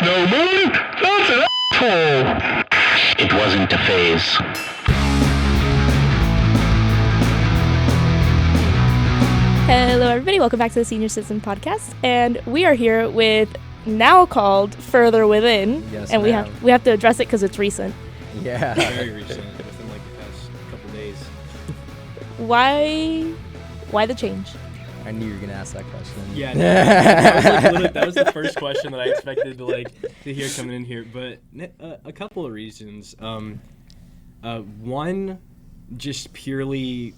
no money, that's an asshole. It wasn't a phase. Hello, everybody. Welcome back to the Senior Citizen Podcast, and we are here with now called Further Within, Yes, and ma'am. we have to address it because it's recent. Yeah. Very recent, within like the past couple days. Why the change? I knew you were gonna ask that question. Yeah, that was the first question that I expected to hear coming in here. But a couple of reasons. One, just purely,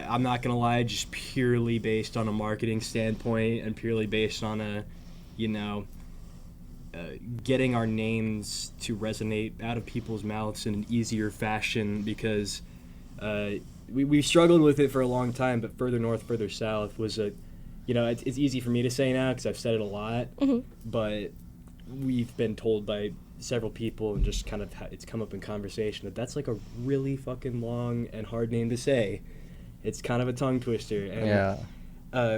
I'm not gonna lie, just purely based on a marketing standpoint and purely based on getting our names to resonate out of people's mouths in an easier fashion, because we've struggled with it for a long time, but Further North, Further South was it's easy for me to say now because I've said it a lot, but we've been told by several people and just kind of it's come up in conversation that's like a really fucking long and hard name to say. It's kind of a tongue twister, and Yeah.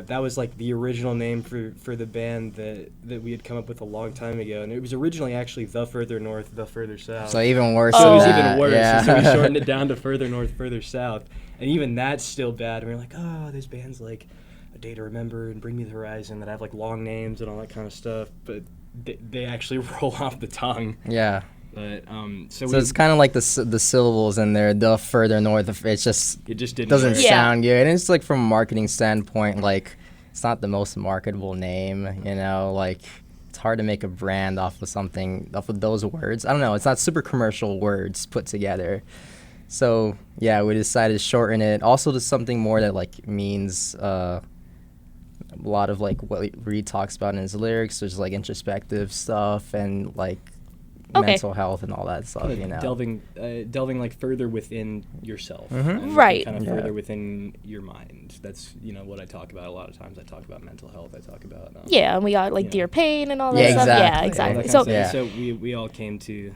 that was like the original name for the band that we had come up with a long time ago, and it was originally actually The Further North, The Further South. So even worse. Oh. So it was than even that. worse. Yeah. So we shortened it down to Further North, Further South, and even that's still bad. And we were like, oh, there's bands like A Day to Remember and Bring Me the Horizon that have like long names and all that kind of stuff, but they actually roll off the tongue. Yeah. But So it's kind of like the syllables in there. The Further North. It just didn't doesn't work. Yeah. sound good. And it's like from a marketing standpoint, like it's not the most marketable name. Like it's hard to make a brand off of those words. I don't know. It's not super commercial words put together. So yeah, we decided to shorten it. Also to something more that like means a lot of like what Reed talks about in his lyrics. There's like introspective stuff and like Okay. mental health and all that stuff. Kind of delving like further within yourself, Mhm. and Right. Kind of Yeah. further within your mind. That's what I talk about a lot of times. I talk about mental health. I talk about Yeah, and we got like Yeah. Dear Pain and all that Yeah, stuff. exactly. Yeah, all that exactly. kind So of Yeah. stuff. So we all came to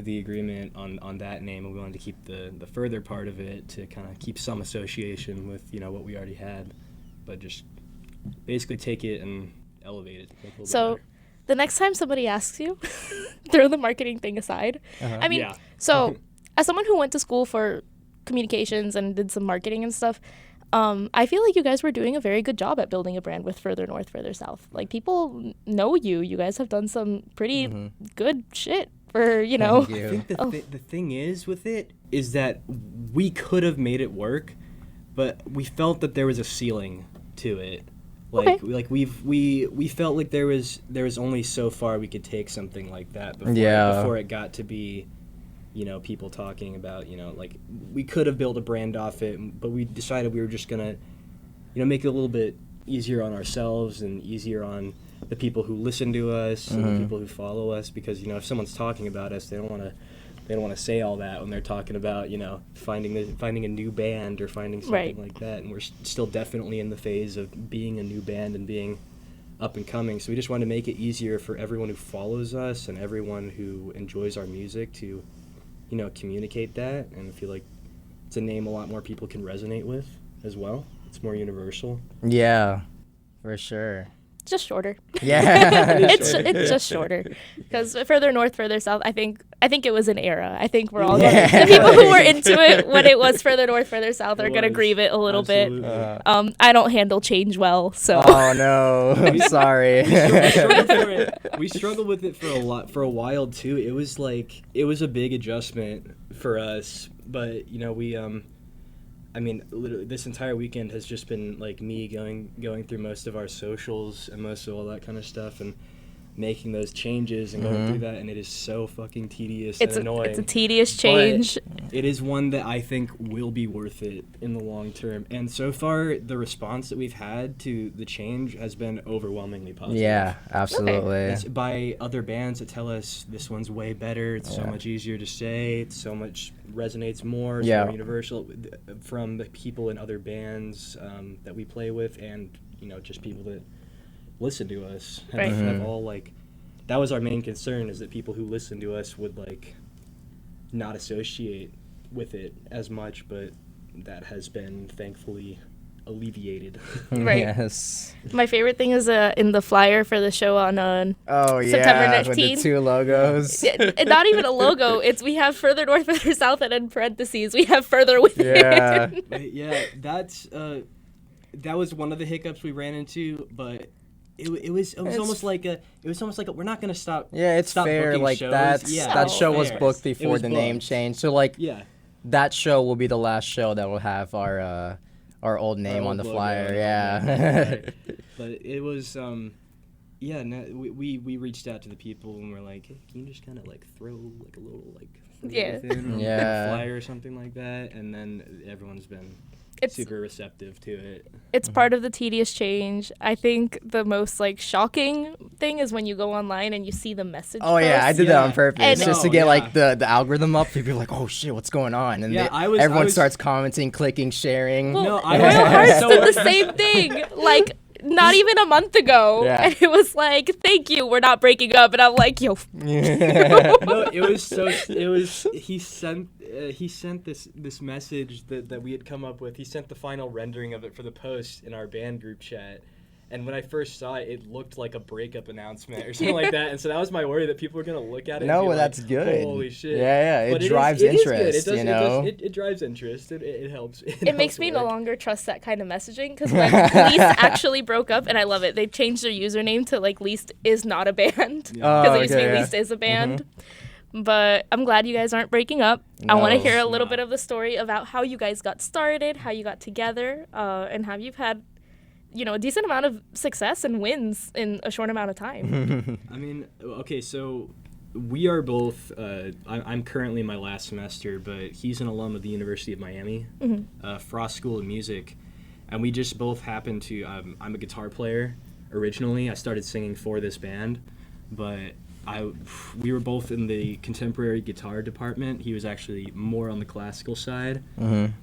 the agreement on that name, and we wanted to keep the further part of it to kind of keep some association with what we already had, but just basically take it and elevate it. Make it a little So bit the next time somebody asks you, throw the marketing thing aside. Uh-huh. I mean, Yeah. so as someone who went to school for communications and did some marketing and stuff, I feel like you guys were doing a very good job at building a brand with Further North, Further South. Like people know you. You guys have done some pretty good shit for Thank I you. think Oh. the thing is with it is that we could have made it work, but we felt that there was a ceiling to it. Like Okay. we felt like there was only so far we could take something like that Yeah. before it got to be people talking about like we could have built a brand off it, but we decided we were just gonna make it a little bit easier on ourselves and easier on the people who listen to us and the people who follow us, because if someone's talking about us, they don't want to say all that when they're talking about finding a new band or finding something Right. like that. And we're still definitely in the phase of being a new band and being up and coming, so we just want to make it easier for everyone who follows us and everyone who enjoys our music to communicate that, and I feel like it's a name a lot more people can resonate with as well. It's more universal. Yeah, for sure. just shorter. Yeah. It's just shorter because Further North, Further South. I think it was an era. I think we're all Yeah. the people who were into it when it was Further North, Further South are It gonna was. grieve it a little bit. Absolutely. I don't handle change well, so Oh no, I'm sorry. We struggled with it for a while too. It was a big adjustment for us, but literally this entire weekend has just been like me going through most of our socials and most of all that kind of stuff and making those changes and going through that, and it is so fucking tedious and annoying. it's a tedious change. But it is one that I think will be worth it in the long term. And so far, the response that we've had to the change has been overwhelmingly positive. Yeah, absolutely. It's by other bands that tell us this one's way better. It's so much easier to say. It's so much resonates more. It's more universal from the people in other bands that we play with, and just people that listen to us have all that was our main concern, is that people who listen to us would not associate with it as much, but that has been thankfully alleviated. Right. Yes. My favorite thing is in the flyer for the show on Oh September yeah, with the 19th. 2 logos. Not even a logo. It's we have further north, further south, and in parentheses we have further within. Yeah. Yeah, that was one of the hiccups we ran into, but it was almost like a we're not gonna stop. Yeah, it's stop fair. booking Like shows. that So show was fair. booked It before was the name booked. change. So like Yeah. that show will be the last show that will have our old name Our on the old logo flyer. and all Yeah. that, right. But it was yeah. No, we reached out to the people and we're like, hey, can you just kind of like throw like a little like Yeah. within Yeah. flyer or something like that, and then everyone's been It's super receptive to it. it's part of the tedious change. I think the most like shocking thing is when you go online and you see the message. Oh yeah, I posts. did that on Yeah. purpose And- just to No, get yeah. like the algorithm up. People are like, oh shit, what's going on? And Yeah, everyone I was- starts commenting, clicking, sharing. Well, No, I Royal was- Hearts so did the what- same thing. Like not even a month ago, Yeah. and it was like, "Thank you, we're not breaking up." And I'm like, "Yo, No, it was he sent this message that we had come up with. He sent the final rendering of it for the post in our band group chat. And when I first saw it, it looked like a breakup announcement or something like that. And so that was my worry that people were going to look at it No, and be well, like, that's good. holy shit. Yeah, yeah, But it drives is good. interest, It does, you know? It drives interest. It helps. It makes helps me no work. longer trust that kind of messaging because when Least actually broke up, and I love it, they've changed their username to like Least is not a band because Oh, it used to be okay, yeah. Least is a band. But I'm glad you guys aren't breaking up. I want to No. hear a little No. bit of the story about how you guys got started, how you got together, and how you've had, a decent amount of success and wins in a short amount of time. I mean, okay, so we are both. I'm currently in my last semester, but he's an alum of the University of Miami, Frost School of Music, and we just both happen to. I'm a guitar player originally. I started singing for this band, but we were both in the contemporary guitar department. He was actually more on the classical side,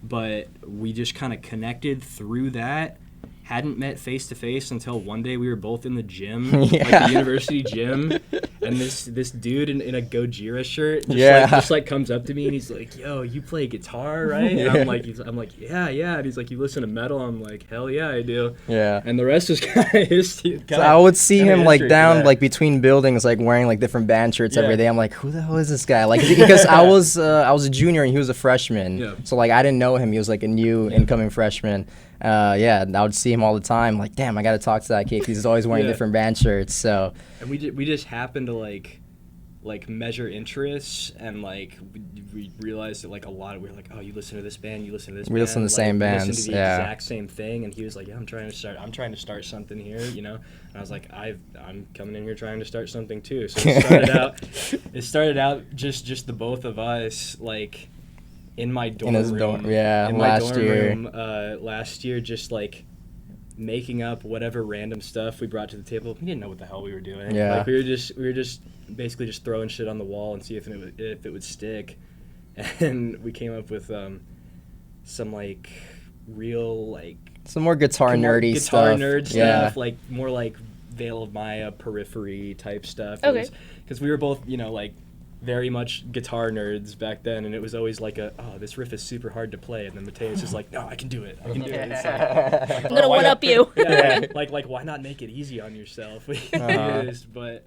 but we just kind of connected through that. Hadn't met face to face until one day we were both in the gym, like the university gym, and this dude in a Gojira shirt just like comes up to me and he's like, "Yo, you play guitar, right?" And I'm like, "Yeah, yeah." And he's like, "You listen to metal?" I'm like, "Hell yeah, I do." Yeah. And the rest is kind of history. So I would see him like history, down yeah. like between buildings, like wearing like different band shirts every Yeah. day. I'm like, who the hell is this guy? Like because I was a junior and he was a freshman, Yeah. so like I didn't know him. He was like a new incoming freshman. Yeah, and I would see him all the time. Like, damn, I gotta talk to that kid. He's always wearing Yeah. different band shirts. So And we just happened to like measure interests, and like we realized that like a lot of we were like, oh, you listen to this band, you listen to this We band, listen to the like, same we listen bands, to the yeah. exact same thing. And he was like, yeah, I'm trying to start something here, you know. And I was like, I'm coming in here trying to start something too. So it started out just the both of us, like in my dorm his room, dorm- yeah, in my last dorm year. room last year, just like making up whatever random stuff we brought to the table. We didn't know what the hell we were doing. Yeah. Like we were just basically just throwing shit on the wall and see if it would stick. And we came up with some like real like some more guitar nerdy guitar stuff. nerd Yeah. stuff, like more like Veil of Maya periphery type stuff. Okay. Because we were both, like very much guitar nerds back then, and it was always like this riff is super hard to play, and then Matteus is like, no, I can do it. It's like, I'm gonna one up you. yeah, like why not make it easy on yourself? It is, but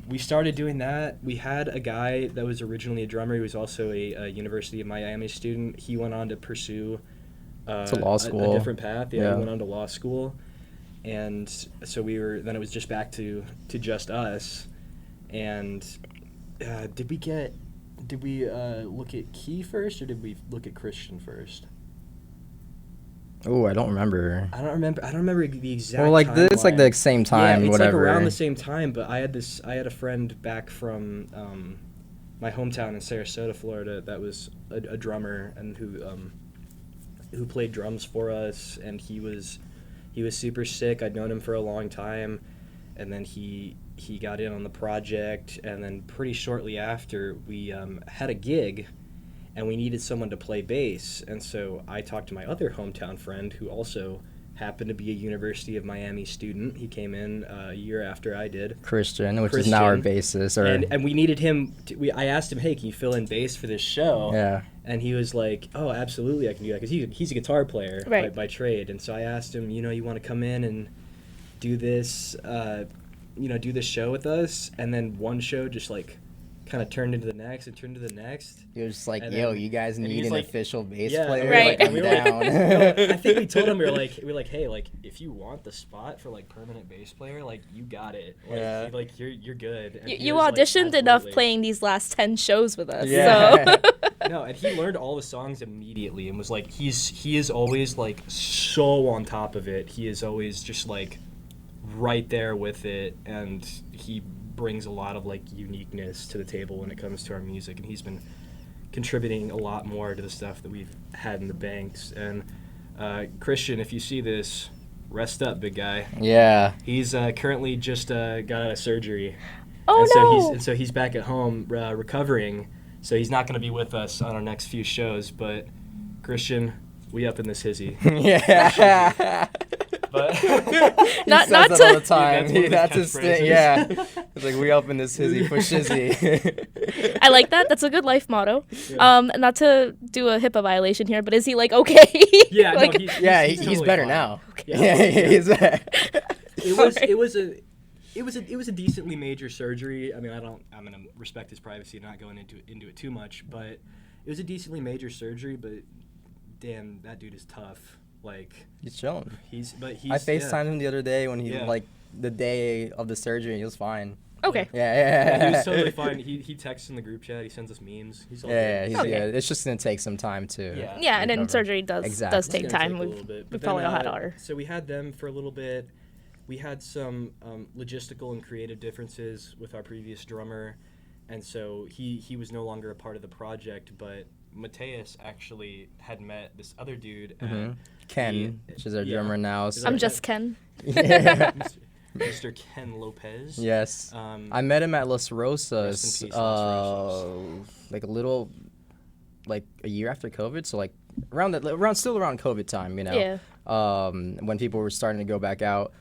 we started doing that. We had a guy that was originally a drummer. He was also a University of Miami student. He went on to pursue To law school. a different path. Yeah, Yeah. he went on to law school, and so then it was just back to just us. And did we look at Key first, or did we look at Christian first? Oh, I don't remember. I don't remember the exact. Well, like it's like timeline. the same time, yeah, it's whatever. like around the same time. But I had a friend back from my hometown in Sarasota, Florida, that was a drummer and who played drums for us, and he was super sick. I'd known him for a long time, and then he got in on the project, and then pretty shortly after we had a gig, and we needed someone to play bass, and so I talked to my other hometown friend who also happened to be a University of Miami student. He came in a year after I did. Christian, which is now our bassist. And we needed him. I asked him, hey, can you fill in bass for this show? Yeah. And he was like, oh, absolutely, I can do that. Because he's a guitar player by trade. And so I asked him, you want to come in and do this, do this show with us? And then one show just like kind of turned into the next and turned to the next. He was just like, you guys need an official bass player. Right. Like, I'm down. I think we told him, we were like, hey, like, if you want the spot for like permanent bass player, like, you got it. Like, like you're good. And you auditioned enough playing these last 10 shows with us. Yeah. So. No, and he learned all the songs immediately and was like, he is always like so on top of it. He is always just like right there with it, and he brings a lot of like uniqueness to the table when it comes to our music, and he's been contributing a lot more to the stuff that we've had in the banks. And Christian, if you see this, rest up, big guy. Yeah. He's currently just got out of surgery. Oh, and so he's back at home recovering, so he's not going to be with us on our next few shows. But Christian, we up in this hizzy. Yeah. But not that to all the time. Yeah, That's his his thing. catchphrases. Yeah. It's like, we up in this hizzy for shizzy. I like that. That's a good life motto. Not to do a HIPAA violation here, but is he like okay? yeah, Like, no, he's totally better fine. now. Yeah. Yeah, he's better. It was a decently major surgery. I mean, I'm gonna respect his privacy, not going into it too much, but it was a decently major surgery. But damn, that dude is tough. Like, He's chilling. I FaceTimed him the other day when he like the day of the surgery. He was fine. okay. Yeah. He was totally fine. He texts in the group chat. He sends us memes. He's all Yeah, good. he's Okay. good. It's just gonna take some time to. Yeah, and then recover. surgery does Exactly. does It's take It's gonna time. take a We've little bit. we But probably then, all had our. So we had them for a little bit. We had some logistical and creative differences with our previous drummer, and so he was no longer a part of the project. But Matteus actually had met this other dude. And Ken, which is our drummer now. So. I'm just Ken. Yeah. Mr. Ken Lopez. Yes. I met him at Las Rosas, Rest in peace, Las like a year after COVID. So like still around COVID time, Yeah. When people were starting to go back out.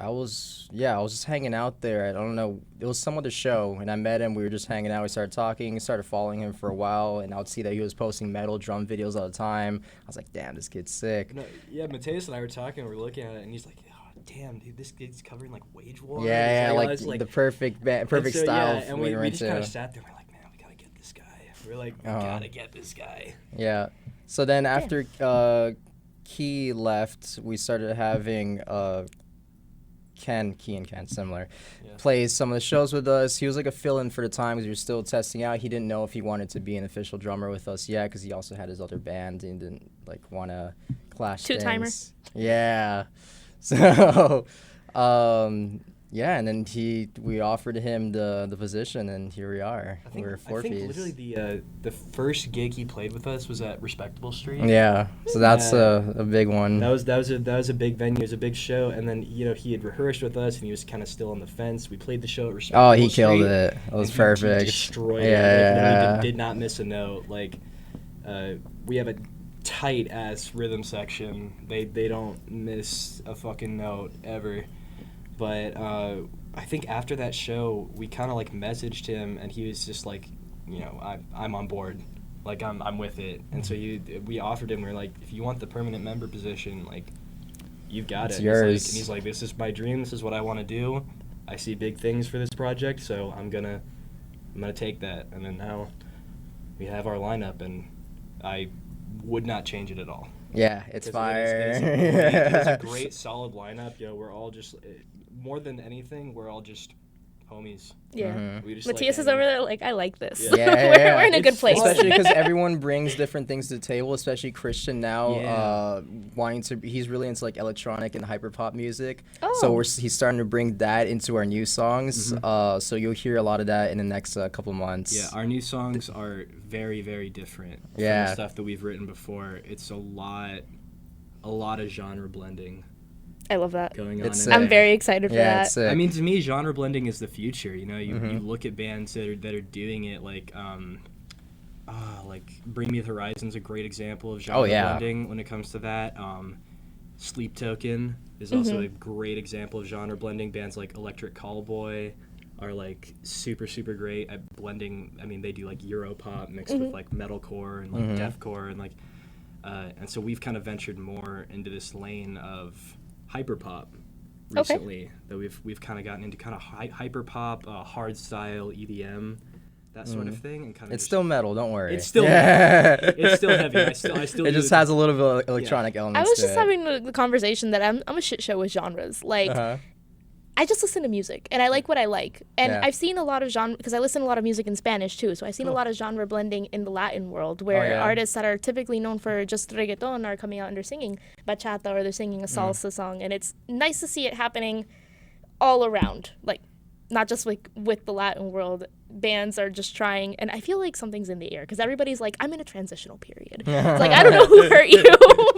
I was just hanging out there. I don't know. It was some other show, and I met him. We were just hanging out. We started talking. Started following him for a while, and I would see that he was posting metal drum videos all the time. I was like, damn, this kid's sick. No, yeah, Matteus and I were talking. We were looking at it, and he's like, oh, damn, dude, this kid's covering like Wage War. Yeah, like the perfect style. Yeah, and we just kind of sat there. And we're like, man, we gotta get this guy. We're like, we gotta get this guy. Yeah. So then after Key left, we started having Key and Ken, similar, plays some of the shows with us. He was like a fill-in for the time because we were still testing out. He didn't know if he wanted to be an official drummer with us yet because he also had his other band and didn't like want to clash Two-timer. things. Yeah. So, and then we offered him the position, and here we are. We're four I think piece. literally the first gig he played with us was at Respectable Street. Yeah, so that's a big one. That was a big venue. It was a big show, and then he had rehearsed with us, and he was kind of still on the fence. We played the show at Respectable Oh, Street. he killed it. It was and perfect. He destroyed it. Yeah. Like, did not miss a note. Like, we have a tight ass rhythm section. They don't miss a fucking note ever. But I think after that show, we kind of like messaged him, and he was just like, I'm on board, like I'm with it. And so we offered him. We're like, if you want the permanent member position, like, you've got It's it. yours. He's like, this is my dream. This is what I want to do. I see big things for this project, so I'm gonna take that. And then now we have our lineup, and I would not change it at all. Yeah, it's fire. It's a great, solid lineup. We're all just, more than anything, we're all just homies. Yeah. We just Matthias is over there like, I like this. Yeah. We're in a good place. Especially because everyone brings different things to the table, especially Christian now, he's really into like electronic and hyperpop music. Oh. So he's starting to bring that into our new songs. So you'll hear a lot of that in the next couple months. Yeah, our new songs are very, very different from the stuff that we've written before. It's a lot of genre blending. I love that. Going on. It's in I'm there. very excited for that. It's sick. I mean, to me, genre blending is the future. You look at bands that are doing it, like like Bring Me the Horizon's a great example of genre blending when it comes to that. Sleep Token is also a great example of genre blending. Bands like Electric Callboy are like super great at blending. I mean, they do like Europop mixed with like metalcore and like deathcore and like and so we've kind of ventured more into this lane of hyperpop recently. That we've kind of gotten into kind of hyperpop, hard style EDM, that sort of thing, and kind of it's still metal. Don't worry. It's still it's still heavy. I still it just has a little bit of electronic elements. I was to just it. having the conversation that I'm a shit show with genres. Like, I just listen to music, and I like what I like. And I've seen a lot of genre, because I listen to a lot of music in Spanish, too. So I've seen a lot of genre blending in the Latin world, where artists that are typically known for just reggaeton are coming out and they're singing bachata, or they're singing a salsa song. And it's nice to see it happening all around. Like, not just like with the Latin world, bands are just trying, and I feel like something's in the air, because everybody's like, I'm in a transitional period. It's like, I don't know who hurt you,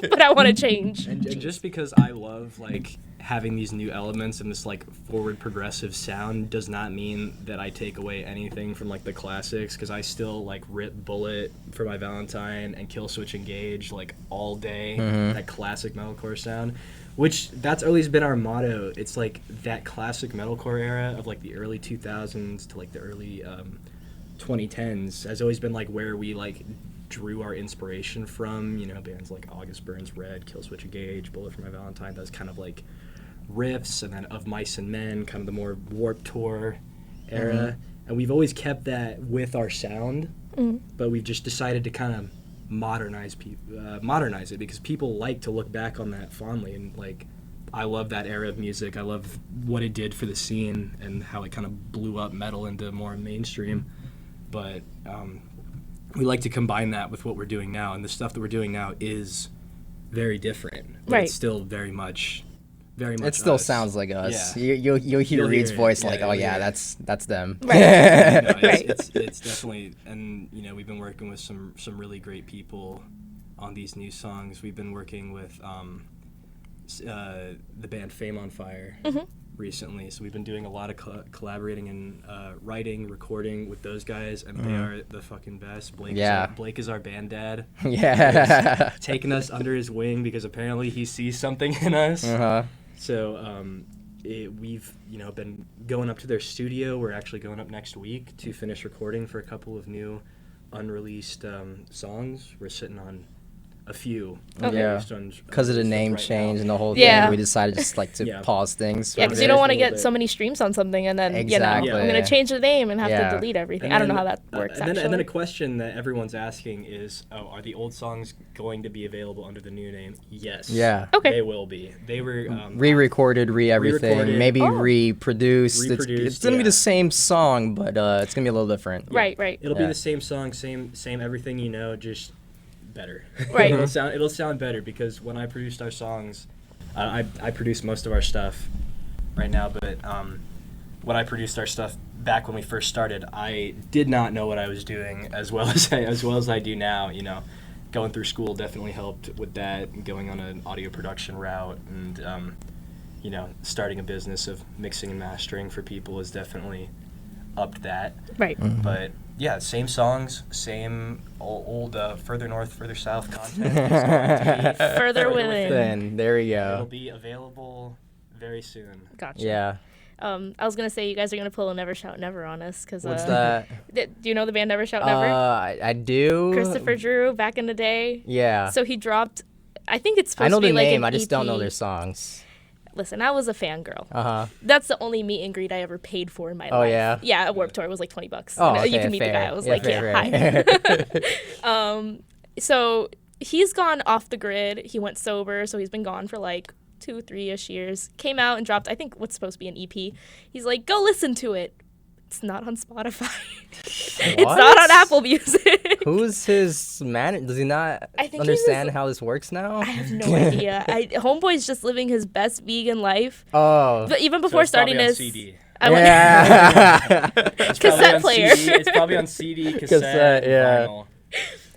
but I want to change. And just because I love like having these new elements and this like forward progressive sound does not mean that I take away anything from like the classics, because I still like rip Bullet for My Valentine and Kill Switch Engage like all day, that classic metalcore sound. Which, that's always been our motto. It's like that classic metalcore era of like the early 2000s to like the early 2010s has always been like where we like drew our inspiration from. You know, bands like August Burns Red, Kill Switch Engage, Bullet for My Valentine, those kind of like riffs, and then Of Mice and Men, kind of the more Warped Tour era. And we've always kept that with our sound, but we've just decided to kind of modernize it, because people like to look back on that fondly, and like I love that era of music. I love what it did for the scene and how it kind of blew up metal into more mainstream, but we like to combine that with what we're doing now, and the stuff that we're doing now is very different, but it's still very much it still us. Sounds like us. Yeah. You'll hear Reed's it. voice Yeah, that's them. No, it's definitely, and you know, we've been working with some really great people on these new songs. We've been working with the band Fame on Fire recently, so we've been doing a lot of collaborating and writing, recording with those guys, and they are the fucking best. Blake is our band dad. Yeah. Taking us under his wing because apparently he sees something in us. So we've been going up to their studio. We're actually going up next week to finish recording for a couple of new unreleased songs. We're sitting on a few. Because of the name change and the whole Yeah. thing, we decided just like to pause things. Yeah, because you don't want to get so many streams on something, and then Exactly. I'm going to change the name and have to delete everything. And I don't know then, how that works, and actually. then a question that everyone's asking is, are the old songs going to be available under the new name? Yes. Yeah. Okay. They will be. They were re-recorded, everything, re-recorded. maybe reproduced. It's Reproduced, gonna be the same song, but it's gonna be a little different. Right. It'll be the same song, same everything, just better. Right. It'll sound better, because when I produced our songs, I produce most of our stuff right now, but when I produced our stuff back when we first started, I did not know what I was doing as well as I do now. Going through school definitely helped with that, and going on an audio production route, and starting a business of mixing and mastering for people has definitely upped that. Right. But yeah, same songs, same old Further North, Further South content. It's going to be Further within. Then there we go. It'll be available very soon. Gotcha. Yeah. I was going to say, you guys are going to pull a Never Shout Never on us. Cause, What's that? Do you know the band Never Shout Never? I do. Christopher Drew, back in the day. Yeah. So he dropped, I think it's supposed I know to be the like name. an I just EP. don't know their songs. Listen, I was a fangirl. That's the only meet and greet I ever paid for in my life. Oh, yeah? Yeah, a Warped Tour was like $20. Oh, And, you okay, can meet the fair. guy. I was Yeah, like, fair. hi. So he's gone off the grid. He went sober, so he's been gone for like 2-3-ish years. Came out and dropped, I think, what's supposed to be an EP. He's like, go listen to it. It's not on Spotify. It's not on Apple Music. Who's his manager? Does he not I think understand how this works now? I have no idea. Homeboy's just living his best vegan life. Oh. But even before starting this, this, Yeah. cassette player. It's probably on CD, cassette, yeah. vinyl.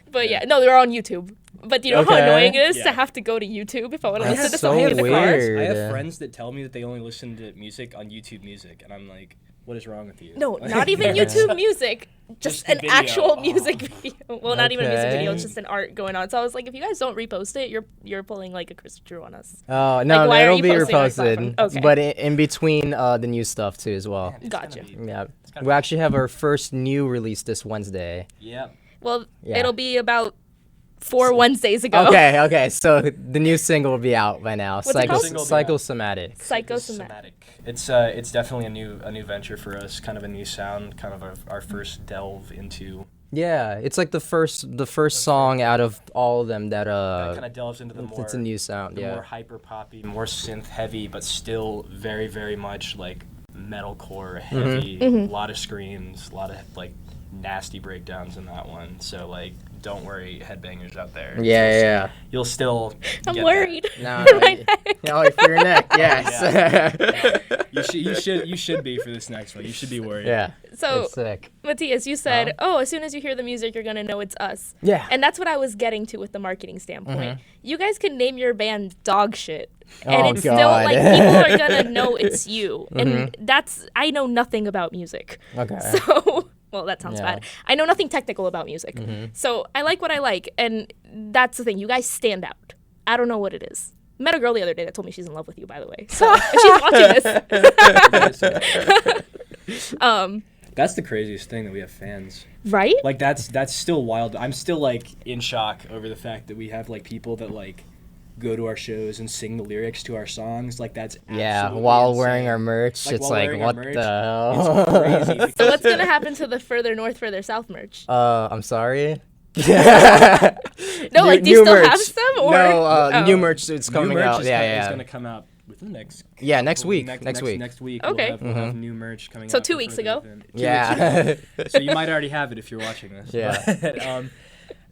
But yeah, no, they're on YouTube. But do you know how Okay. annoying it is Yeah. to have to go to YouTube if I want to That's listen to so something in the car? weird. I have Yeah. friends that tell me that they only listen to music on YouTube Music, and I'm like, What is wrong with you? No, not even YouTube music. Just the an video. actual Oh. music video. Well, not even a music video. It's Okay. just an art going on. So I was like, if you guys don't repost it, you're pulling like a Chris Drew on us. Oh no, why are it'll you be posting on our reposted. platform? Okay. But in between the new stuff too as well. It's Gotcha. gonna be- Yeah, gonna we actually have our first new release this Wednesday. Yep. Well, Yeah. it'll be about 4 Wednesdays ago. Okay. So the new single will be out by now. What's it called? Psychosomatic. Psychosomatic. It's definitely a new venture for us, kind of a new sound, kind of our first delve into Yeah, it's like the first song out of all of them that that kind of delves into the more it's a new sound. the Yeah. more hyper poppy, more synth heavy, but still very very much like metalcore heavy. A lot of screams, a lot of like nasty breakdowns in that one. So like, don't worry, headbangers out there. Yeah. You'll still. I'm get worried. No, For my neck. no, for your neck. Yes. That. You should be for this next one. You should be worried. Yeah. So, It's sick. Matthias, you said, as soon as you hear the music, you're going to know it's us. Yeah. And that's what I was getting to with the marketing standpoint. You guys can name your band dog shit. And Oh, it's still God. like people are going to know it's you. And I know nothing about music. Okay. So, well, that sounds Yeah. bad. I know nothing technical about music. So I like what I like. And that's the thing. You guys stand out. I don't know what it is. Met a girl the other day that told me she's in love with you, by the way. So if she's watching this. That's the craziest thing, that we have fans. Right? Like that's still wild. I'm still like in shock over the fact that we have like people that like go to our shows and sing the lyrics to our songs. Like that's Yeah, absolutely while insane. wearing our merch, Like, it's while like, wearing our what merch, the It's hell? crazy. So what's going to happen to the further north, further south merch? I'm sorry. No, like, do you still have some? Or? No, new Oh. merch. It's New coming merch out. is Yeah. gonna come out within the next. Yeah, next week. Next Next week. Next week. Okay. We'll have new merch coming So out. 2 for weeks further ago? event. 2 Yeah. weeks ago. So you might already have it if you're watching this. Yeah. But,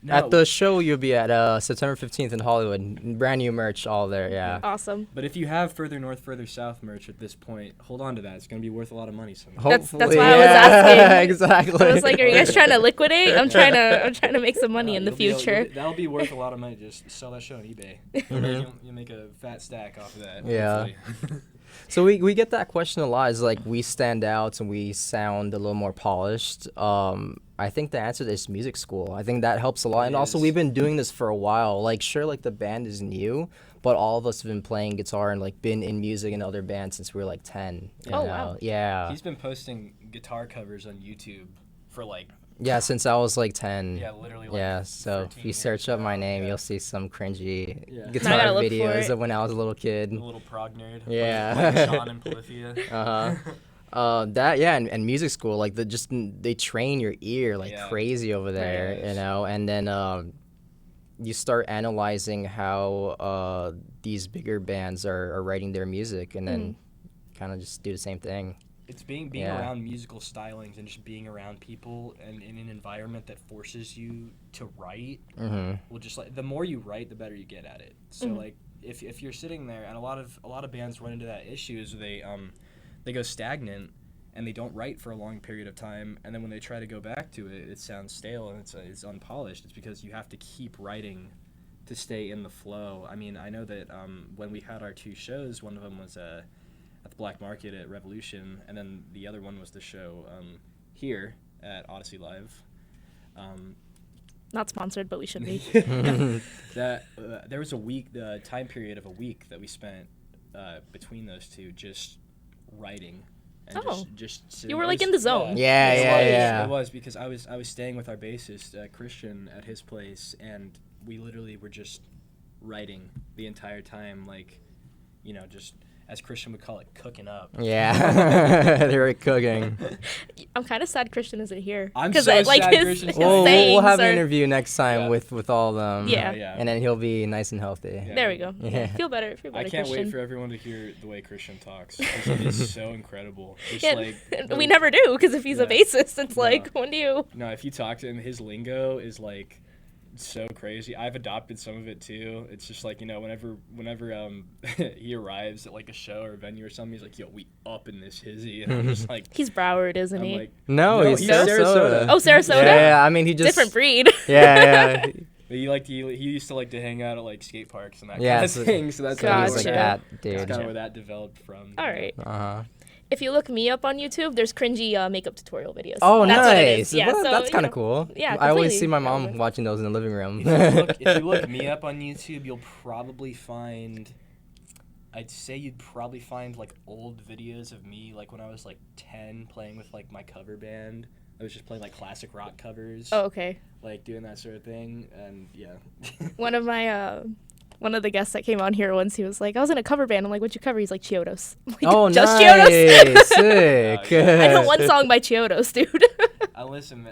no, At the show you'll be at September 15th in Hollywood. Brand new merch all there. Yeah. Awesome. But if you have further north, further south merch at this point, hold on to that. It's gonna be worth a lot of money someday. That's Hopefully, why I was yeah, asking. Exactly. I was like, are you guys trying to liquidate? I'm trying to make some money in the You'll be able- future. that'll be worth a lot of money. Just sell that show on eBay. You'll make a fat stack off of that. Yeah. hopefully. So we get that question a lot. Is like we stand out and we sound a little more polished. I think the answer is music school. I think that helps a lot. And also is. we've been doing this for a while. Like sure, like the band is new, but all of us have been playing guitar and like been in music and other bands since we were like 10. you Oh, know? wow. Yeah. He's been posting guitar covers on YouTube for like Yeah, since I was like 10. literally. Like Yeah, so 13 if you years search up my now, name, yeah. you'll see some cringy Yeah. guitar I gotta look for videos it. of when I was a little kid. A little prog nerd. Yeah. Like Sean and Polyphia. And music school, like they train your ear like Yeah. crazy over there, Right. you know, and then you start analyzing how these bigger bands are writing their music, and then kind of just do the same thing. It's being Yeah. around musical stylings and just being around people and in an environment that forces you to write. Well, just like the more you write, the better you get at it. So like if you're sitting there, and a lot of bands run into that issue, is they go stagnant and they don't write for a long period of time, and then when they try to go back to it, it sounds stale and it's unpolished. It's because you have to keep writing to stay in the flow. I mean, I know that when we had our 2 shows, one of them was at the Black Market at Revolution, and then the other one was the show here at Odyssey Live. Not sponsored, but we should be. That there was the time period of a week that we spent between those two just writing. And Oh. just sitting. You were, It like, was- in the zone. Yeah, It yeah, was, yeah. It was because I was staying with our bassist Christian at his place, and we literally were just writing the entire time, like, just as Christian would call it, cooking up. Yeah, they were cooking. I'm kind of sad Christian isn't here. I'm 'Cause, so like, sad his Christian's We'll sayings have an are- interview next time Yeah. with all of them. Yeah. Yeah. And then he'll be nice and healthy. Yeah. There we go. Yeah. Feel better. Feel better, I can't Christian. wait for everyone to hear the way Christian talks. Christian is so incredible. Just Yeah, like we never do, because if he's a Yeah. bassist, it's No. like, when do you... No, if you talk to him, his lingo is like so crazy. I've adopted some of it too. It's just like, whenever he arrives at like a show or a venue or something, he's like, "Yo, we up in this hizzy," and I'm just like, He's Broward, isn't I'm he? like, No, No, he's he's Sarasota. Sarasota. Oh, Sarasota? Yeah, I mean, he just... Different breed. Yeah, he used to like to hang out at like skate parks and that Yeah, kind of so- thing. So that's so Gotcha. he's like that That's dude. kind of where that developed from. All right. Uh-huh. if you look me up on YouTube, there's cringy makeup tutorial videos. Oh, That's what it nice. is. Yeah, Well, so, that's kind of know, cool. Yeah, I always completely see my mom relevant. watching those in the living room. If you look me up on YouTube, you'll probably find. I'd say you'd probably find like old videos of me, like when I was like 10, playing with like my cover band. I was just playing like classic rock covers. Oh, okay. Like doing that sort of thing, and yeah. One of my one of the guests that came on here once, he was like, I was in a cover band. I'm like, what'd you cover? He's like, Chiodos. I'm like, Oh, just nice. Chiodos? Sick. I know one song by Chiodos, dude. Listen,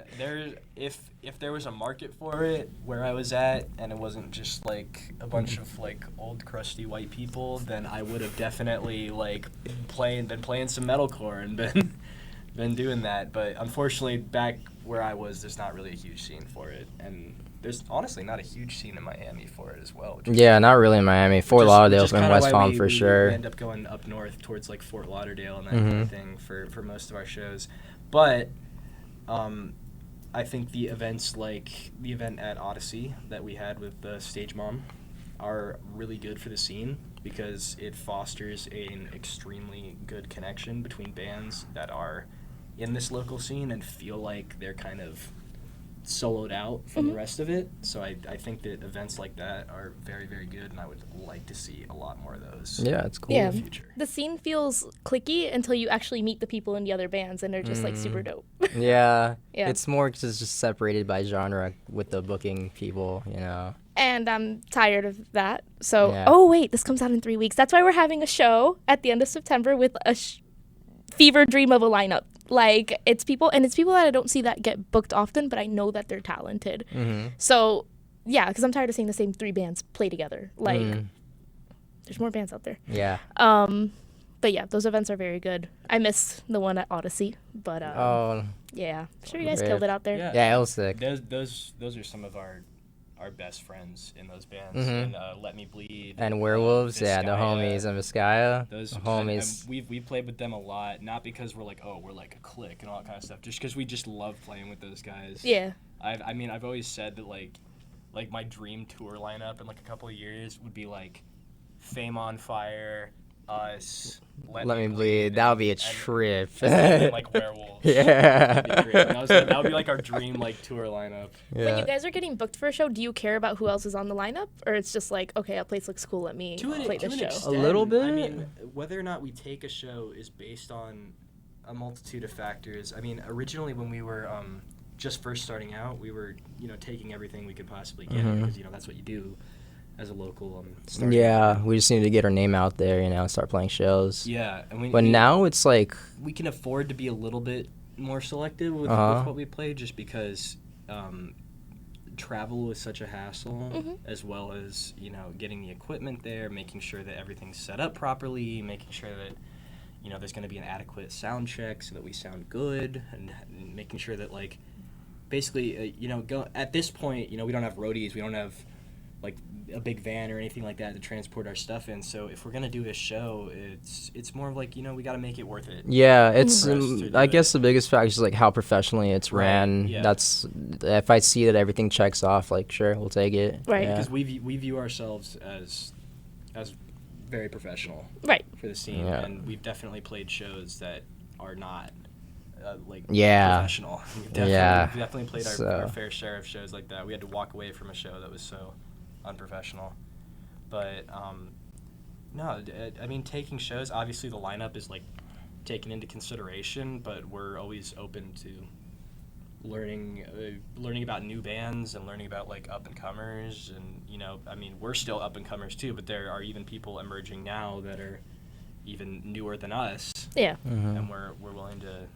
if there was a market for it where I was at, and it wasn't just like a bunch of like old crusty white people, then I would have definitely like been playing some metalcore and been doing that. But unfortunately, back where I was, there's not really a huge scene for it, and there's honestly not a huge scene in Miami for it as well. Yeah, not really in Miami. Fort Lauderdale and West Palm for sure. We end up going up north towards like Fort Lauderdale and that kind of thing for most of our shows. But I think the events like the event at Odyssey that we had with the Stage Mom are really good for the scene because it fosters an extremely good connection between bands that are in this local scene and feel like they're kind of soloed out from the rest of it. So I think that events like that are very, very good, and I would like to see a lot more of those. Yeah, it's cool. Yeah, in the future. the scene feels cliquey until you actually meet the people in the other bands, and they're just like super dope. Yeah. Yeah. It's more just separated by genre with the booking people, you know. And I'm tired of that. So, Yeah. oh wait, this comes out in 3 weeks. That's why we're having a show at the end of September with a fever dream of a lineup. Like, it's people that I don't see that get booked often, but I know that they're talented. So, yeah, because I'm tired of seeing the same 3 bands play together. Like, there's more bands out there. Yeah. But yeah, those events are very good. I missed the one at Odyssey, but Oh, yeah, I'm sure you guys Rip. killed it out there. yeah, it was sick. Those are some of our best friends in those bands. And Let Me Bleed. And Werewolves, yeah, the Vizcaya. homies and Vizcaya. Those the homies. and we've played with them a lot, not because we're like, oh, we're like a clique and all that kind of stuff, just because we just love playing with those guys. Yeah. I've always said that like my dream tour lineup in like a couple of years would be like Fame on Fire, us, Let Me Bleed. That would be a and- trip. and then, like Werewolves. Yeah. That'd be great. That would be like our dream like tour lineup. When you guys are getting booked for a show, do you care about who else is on the lineup, or it's just like, okay, a place looks cool, let me play this show? extent, A little bit? I mean, whether or not we take a show is based on a multitude of factors. I mean, originally when we were just first starting out, we were taking everything we could possibly get because that's what you do as a local. Yeah, we just needed to get our name out there, start playing shows. Yeah, and But now it's like, we can afford to be a little bit more selective with what we play, just because travel is such a hassle, as well as getting the equipment there, making sure that everything's set up properly, making sure that there's going to be an adequate sound check so that we sound good, and making sure that like basically at this point we don't have roadies, we don't have like a big van or anything like that to transport our stuff in. So if we're gonna do a show, it's more of like we got to make it worth it. yeah, it's For us to do I it. guess the biggest factor is like how professionally it's Right, ran. yeah. That's if I see that everything checks off, like sure, we'll take it. Right. Yeah. Because we view ourselves as very professional Right. for the scene, Yeah. and we've definitely played shows that are not Yeah. professional. We've definitely played our fair share of shows like that. We had to walk away from a show that was so unprofessional. But no, I mean, taking shows, obviously the lineup is like taken into consideration, but we're always open to learning about new bands and learning about like up and comers, and I mean, we're still up and comers too, but there are even people emerging now that are even newer than us, Yeah. and we're willing to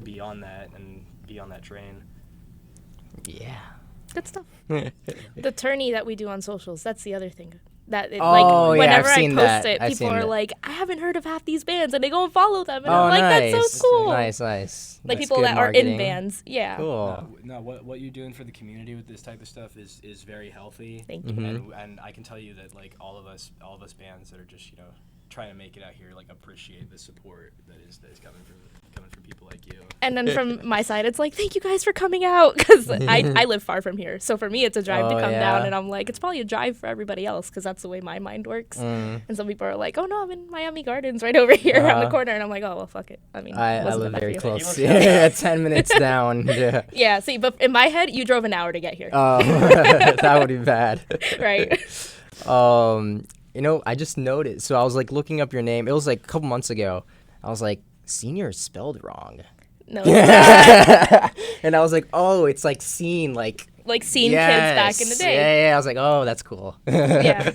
be on that and be on that train. Yeah. Good stuff. The tourney that we do on socials, that's the other thing. That Oh, yeah, I've whenever seen I post that. it, I've people seen are that. like, I haven't heard of half these bands, and they go and follow them, and Oh, I'm like, nice. that's so cool. Nice. Like That's people good that are in marketing. bands. Yeah. Cool. No, what you're doing for the community with this type of stuff is very healthy. Thank you. And I can tell you that like all of us bands that are just trying to make it out here like appreciate the support that is coming from people like you. And then from my side, it's like, thank you guys for coming out, because I live far from here. So for me, it's a drive to come down, and I'm like, it's probably a drive for everybody else, because that's the way my mind works. And some people are like, oh no, I'm in Miami Gardens right over here on the corner, and I'm like, oh well, fuck it. I mean, I live very you. close. Yeah, 10 minutes down. Yeah. Yeah. See, but in my head, you drove an hour to get here. Oh, that would be bad. Right. You know, I just noticed. So I was like looking up your name. It was like a couple months ago. I was like, Scenior is spelled wrong. No, it's not. And I was like, oh, it's like scene, like scene kids back in the day. Yeah. I was like, oh, that's cool. Yeah.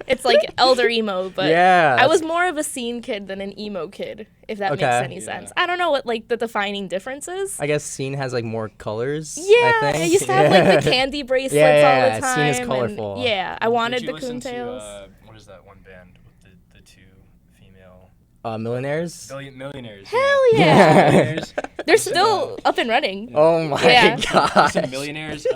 It's like elder emo, but Yeah, I was more of a scene kid than an emo kid, if that makes any sense. I don't know what like the defining difference is. I guess scene has like more colors. Yeah, I I think. used to have like the candy bracelets all the time. Scene is and, colorful. yeah, I wanted Did the you listen coontails. to, what is that one band with the two female Millionaires. millionaires? Hell yeah. Millionaires. They're still up and running. Oh my Yeah. gosh. Listen, millionaires.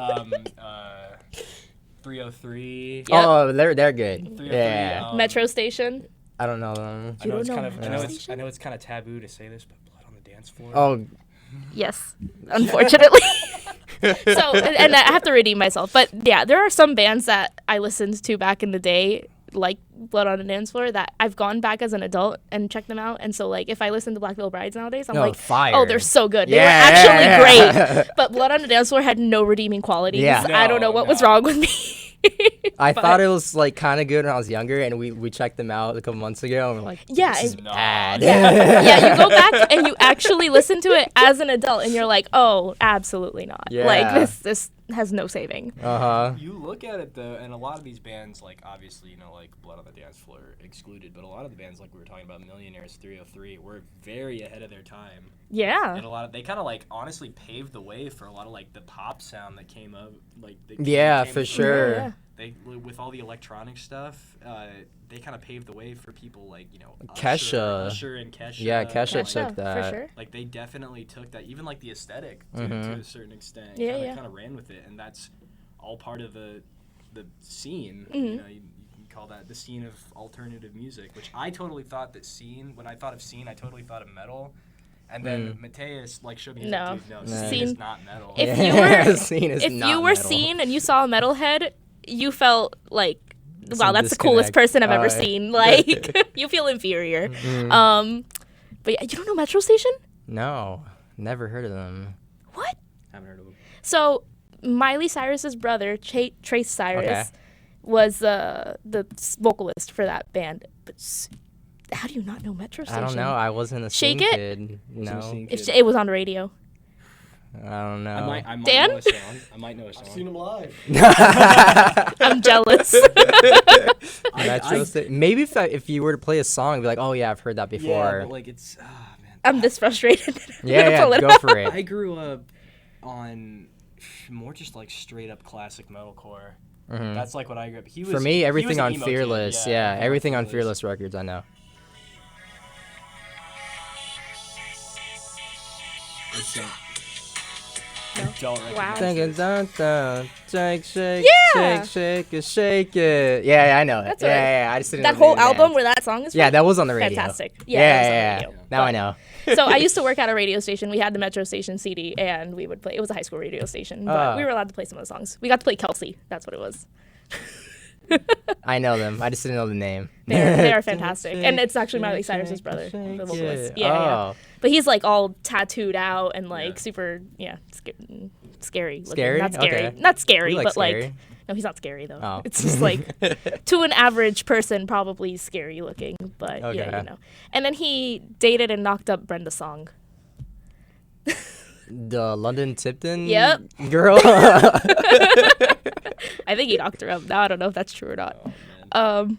303. Yep. Oh, they're good. 303, Yeah. Metro Station. I don't know them. I know don't it's know kind of. I know Metro it's. I Station? know it's kind of taboo to say this, but Blood on the Dance Floor. Oh, Yes, unfortunately. So, and I have to redeem myself. But yeah, there are some bands that I listened to back in the day, like Blood on the Dance Floor, that I've gone back as an adult and checked them out. And so, like, if I listen to Black Veil Brides nowadays, I'm No, like, fire. oh, they're so good. They were Yeah. actually great. But Blood on the Dance Floor had no redeeming qualities. Yeah. I don't know what was No. wrong with me. I But- thought it was like kind of good when I was younger, and we checked them out a couple months ago, and we're like, Yeah, this is and- bad. yeah, you go back and you actually listen to it as an adult, and you're like, oh, absolutely not. Yeah. Like, this has no saving. You look at it though, and a lot of these bands, like obviously, like Blood on the Dance Floor excluded, but a lot of the bands, like we were talking about, Millionaires, 303, were very ahead of their time. Yeah. And they kind of like honestly paved the way for a lot of like the pop sound that came up, like Yeah, came for from- sure. Yeah. They with all the electronic stuff, they kind of paved the way for people like Kesha. Usher and Kesha. Yeah, Kesha Kesha, took for that. sure. Like they definitely took that, even like the aesthetic to Mhm. a certain extent. Yeah, kinda, yeah. Kind of ran with it, and that's all part of the scene. Mm-hmm. You know, you can call that the scene of alternative music, which I totally thought that scene. When I thought of scene, I totally thought of metal. And then Matteus like showed me, he's No. like, dude, no, Nah. scene is Scene- not metal. If you were- Scene is If not you were metal. seen and you saw a metalhead, you felt like, wow, Some that's the coolest disconnect. person I've ever Oh, yeah. seen. Like, you feel inferior. But yeah, you don't know Metro Station? No, never heard of them. What? Haven't heard of him. So Miley Cyrus's brother, Trace Cyrus, Okay. was the vocalist for that band. But how do you not know Metro I Station? don't know. I wasn't a Shake scene It? kid. No, Scene It, kid. it was on the radio. I don't know. I might Dan? know a song. I might know a song. I've seen him live. I'm jealous. Metro Station. Maybe if you were to play a song, I'd be like, oh yeah, I've heard that Yeah, before. but like it's man. I'm this frustrated. that I'm Yeah, gonna yeah, pull it go out. for it. I grew up on more just like straight up classic metalcore. That's like what I grew up. He was For me, he was everything an on emo kid, Fearless. Yeah, everything everything on Fearless Records, I know. Don't Wow. Dun, dun, dun, shake, shake, Yeah. shake it, shake it. Yeah, I know it. That's yeah, what- yeah, I just didn't That know the whole name of the album band. where that song is Yeah, from? that was on the radio. Fantastic. Yeah, Yeah, it was on the yeah. radio. Now I But- know. So I used to work at a radio station. We had the Metro Station CD, and we would play. It was a high school radio station, but we were allowed to play some of the songs. We got to play Kelsey. That's what it was. I know them. I just didn't know the name. They are fantastic, and it's actually Miley Cyrus's brother, the vocalist. Yeah, yeah. But he's like all tattooed out and like super, scary. Looking. Scary? Not scary. Okay. Not scary, We like but scary. like. No, he's not scary though. Oh. It's just like to an average person, probably scary looking. But yeah, Okay. you know. And then he dated and knocked up Brenda Song. The London Tipton Yep. girl. I think he knocked her up. Now I don't know if that's true or not. Oh, man.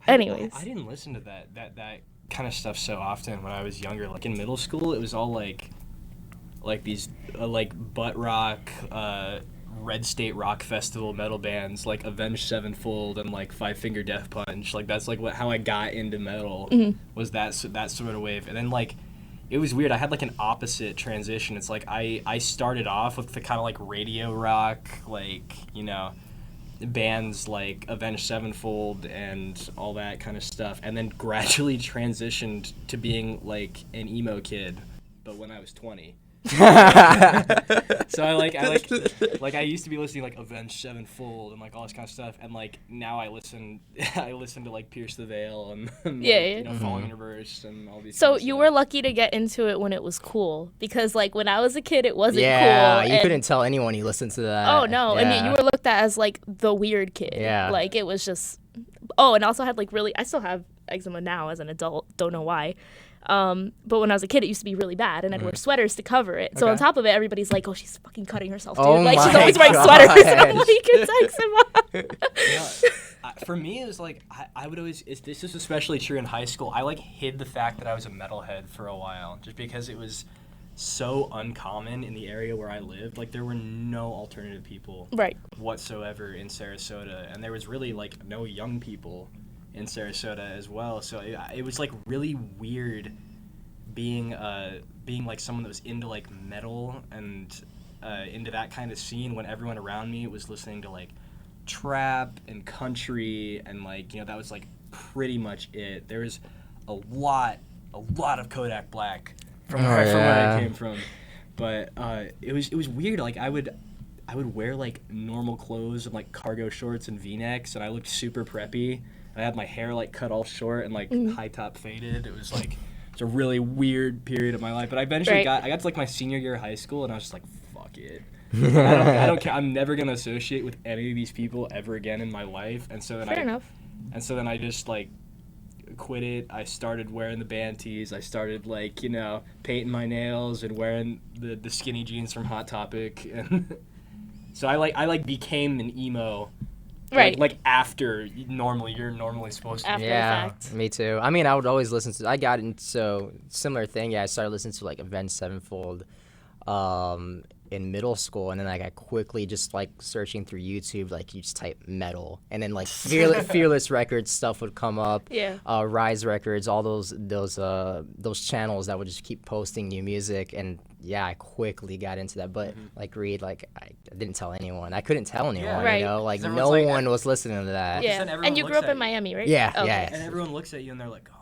Anyways. I didn't listen to that kind of stuff so often when I was younger. Like in middle school, it was all like these like butt rock, Red State Rock Festival metal bands like Avenged Sevenfold and like Five Finger Death Punch. Like that's like how I got into metal was that sort of wave. And then like it was weird. I had like an opposite transition. It's like I started off with the kind of like radio rock, like, you know, bands like Avenged Sevenfold and all that kind of stuff, and then gradually transitioned to being like an emo kid. but when I was 20. So I used to be listening like Avenged Sevenfold and like all this kind of stuff, and like now I listen to like Pierce the Veil and Yeah. Falling in Reverse and all these. So kind of you stuff. were lucky to get into it when it was cool, because like when I was a kid, it wasn't Yeah, cool. you and- couldn't tell anyone you listened to that. Oh no! Yeah. And you were looked at as like the weird kid. Yeah. Like it was just. Oh, and I also had like I still have eczema now as an adult. Don't know why. But when I was a kid, it used to be really bad, and I'd wear sweaters to cover it. So on Okay. top of it, everybody's like, "Oh, she's fucking cutting herself, dude!" Oh Like she's my always wearing sweaters. And I'm gosh. like, it's eczema. For me, it was like I would always. This is especially true in high school. I like hid the fact that I was a metalhead for a while, just because it was so uncommon in the area where I lived. Like there were no alternative people Right. whatsoever in Sarasota, and there was really like no young people in Sarasota as well. So it was like really weird being like someone that was into like metal and into that kind of scene when everyone around me was listening to like trap and country, and like that was like pretty much it. There was a lot of Kodak Black from where I came from, but it was weird. Like I would wear like normal clothes and like cargo shorts and V-necks, and I looked super preppy. I had my hair like cut all short and like high top faded. It was like it's a really weird period of my life. But I eventually got to like my senior year of high school, and I was just like, fuck it. I don't care. I'm never gonna associate with any of these people ever again in my life. And so then Fair enough. And so then I just like quit it. I started wearing the band tees. I started like painting my nails and wearing the skinny jeans from Hot Topic. And so I became an emo. Right. Like after you're normally supposed to. After the Yeah, fact. me too. I mean, I would always listen to. I got into similar thing. Yeah, I started listening to like Avenged Sevenfold, in middle school, and then like I quickly just like searching through YouTube, like you just type metal, and then like Fearless Records stuff would come up. Yeah. Rise Records, all those channels that would just keep posting new music, and yeah, I quickly got into that. But like Reed, like I didn't tell anyone. I couldn't tell anyone. Right. You know, like 'Cause no everyone's like- one was listening to that. Yeah. then everyone And you looks grew up at in you. Miami, right? Yeah, Okay. yeah. And everyone looks at you and they're like, oh,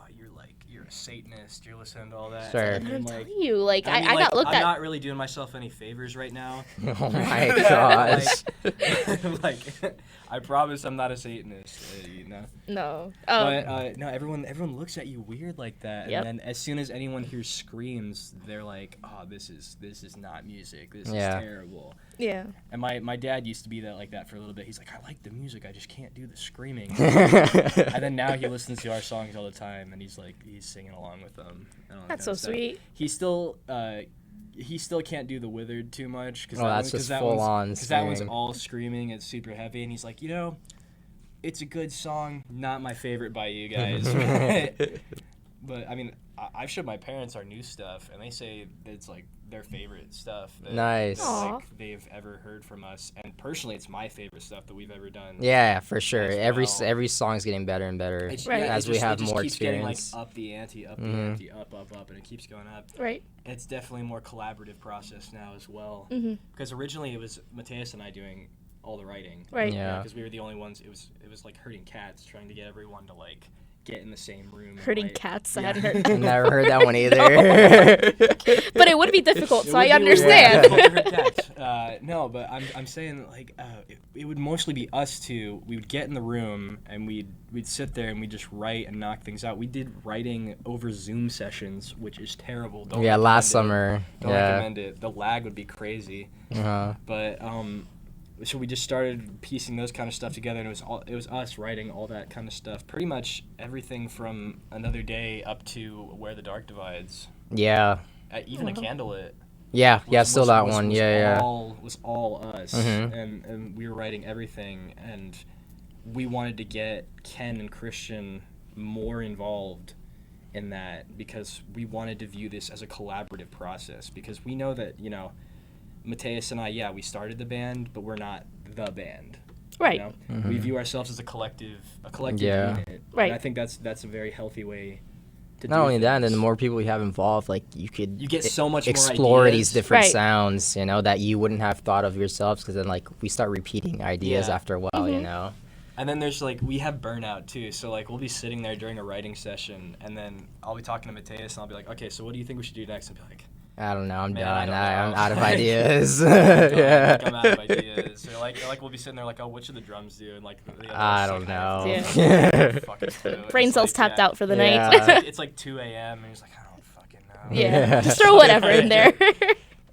you're a Satanist. You're listening to all that. Sure. And I'm then, like, telling you, like I mean, I like, got looked I'm at. not really doing myself any favors right now. Oh my gosh. like, I promise I'm not a Satanist. No. But no, everyone looks at you weird like that, Yep. and then as soon as anyone hears screams, they're like, "Oh, this is not music. This Yeah. is terrible." Yeah. And my dad used to be like that for a little bit. He's like, "I like the music, I just can't do the screaming." And then now he listens to our songs all the time, and he's singing along with them. And all that That's kind so of stuff. sweet. He still can't do the Withered too much because that's just full on because that one's screaming. all screaming. It's super heavy, and he's like, it's a good song, not my favorite by you guys. But I mean, I've showed my parents our new stuff, and they say that it's like their favorite stuff that, Nice. Aw. they've ever heard from us. And personally, it's my favorite stuff that we've ever done. Yeah, for sure. As well. Every song's getting better and better Right. as it we just- have it just more keeps experience. getting like up the ante, the ante, up, and it keeps going up. Right. It's definitely a more collaborative process now as well. Mm-hmm. Because originally it was Matteus and I doing all the writing. Right. Yeah. Because we were the only ones. It was like herding cats, trying to get everyone to like get in the same room. and, Herding like- cats. Yeah. I hadn't heard. Never heard that one either. But it would be difficult, It so would I be understand. difficult to herd cats. No, but I'm saying like it would mostly be us two. We would get in the room and we'd sit there and we'd just write and knock things out. We did writing over Zoom sessions, which is terrible. Don't Yeah, recommend last it. summer. Don't Yeah. recommend it. The lag would be crazy. Uh-huh. But so we just started piecing those kind of stuff together, and it was us writing all that kind of stuff. Pretty much everything from Another Day up to Where the Dark Divides. Yeah. Even A Candlelit. Yeah. Yeah. Still that was- one. was Yeah. was all us, Mhm. and we were writing everything, and we wanted to get Ken and Christian more involved in that because we wanted to view this as a collaborative process because we know that Matteus and I, we started the band, but we're not the band. Right. We view ourselves as a collective Yeah. unit. Right. And I think that's a very healthy way to Not do only that, and then the things. more people you have involved, like you could You get so much more explore ideas. these different Right. sounds, that you wouldn't have thought of yourselves, because then like we start repeating ideas Yeah. after a while, you know. And then there's we have burnout too. So we'll be sitting there during a writing session, and then I'll be talking to Matteus, and I'll be like, okay, so what do you think we should do next? And be like, I don't know. I'm Man, done. I don't I'm know. out of ideas. Yeah. I'm out of ideas. Or like we'll be sitting there like, oh, what should the drums do? And like the I other don't know. Yeah. Fucking do. Brain It's cells like, tapped yeah. out for the Yeah. night. It's like 2 a.m. and he's like, I don't fucking know. Yeah. Just throw whatever in there.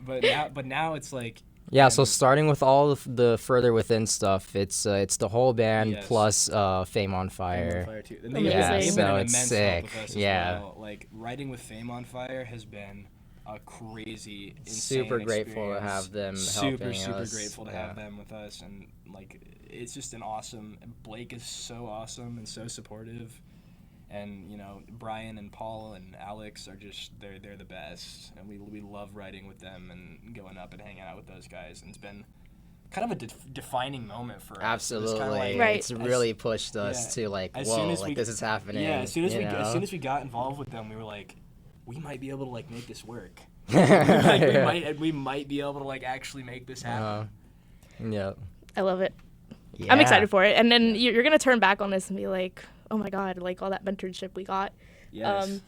But now it's like. Yeah, so starting with all of the further within stuff, it's the whole band Yes. plus Fame on Fire. Fire too. And Amazing. Yeah, they've so been an it's immense sick. help with us as Yeah. well. Like writing with Fame on Fire has been a crazy, insane Super grateful to experience. have them Super helping us. grateful to Yeah. have them with us, and like it's just an awesome. Blake is so awesome and so supportive, and you know Brian and Paul and Alex are just they're the best, and we love writing with them and going up and hanging out with those guys, and it's been kind of a defining moment for us. Absolutely. It's kinda like, Right. It's really pushed us yeah. to like, As whoa, soon as like we- this is happening. Yeah, as soon as you we know? got involved with them, we were like, we might be able to like make this work. Yeah. we might be able to like actually make this happen. Yeah. I love it. Yeah. I'm excited for it. And then you're going to turn back on this and be like, oh my God, like all that mentorship we got. Yes.